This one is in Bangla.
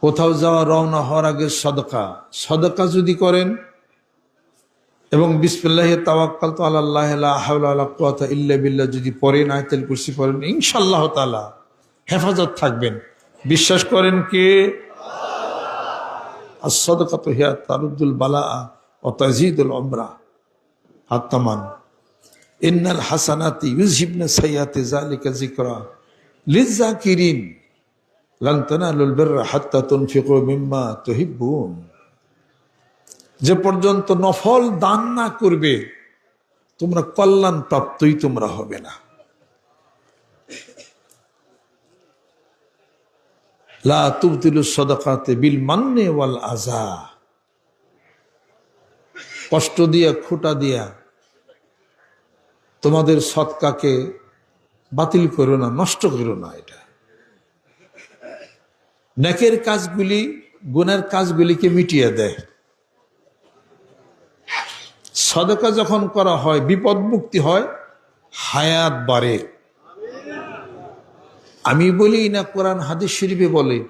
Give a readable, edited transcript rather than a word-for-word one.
কোথাও যাওয়া রওনা হওয়ার আগে সদকা সদকা যদি করেন এবং বিসমিল্লাহি তাওয়াক্কালতু আলাল্লাহি লা হাওলা ওয়ালা কুওয়াতা ইল্লা বিল্লাহ যদি পড়েন, আয়াতুল কুরসি পড়েন, ইনশাআল্লাহ তাআলা হেফাজত থাকবেন। বিশ্বাস করেন কে? as-সাদাকাতু হিয়া তারুদ্দুল বালাআ ওয়া তাযীদুল উমরা। আত্মান ইন্নাল হাসানাতি ইউযহিবনা সাইয়্যাতি যালিকা যিকরা লিয-যাকিরিন লান তানালুল বিররা হাত্তা তুনফিকু মিম্মা তুহিব্বুন। যে পর্যন্ত নফল দান না করবে তোমরা কল্যাণ প্রাপ্তই তোমরা হবে না। লা তুবতিলু সাদাকাতি বিল মান্নি ওয়াল আযা। কষ্ট দিয়া খোঁটা দিয়া তোমাদের সদকাকে বাতিল করো না, নষ্ট করো না। এটা নেকের কাজগুলি গুনার কাজগুলিকে মিটিয়ে দেয়। সদকা যখন করা হয় বিপদ মুক্তি হয়, হায়াত বাড়ে। আমি বলি না, কোরআন হাদিস শরীফে বলে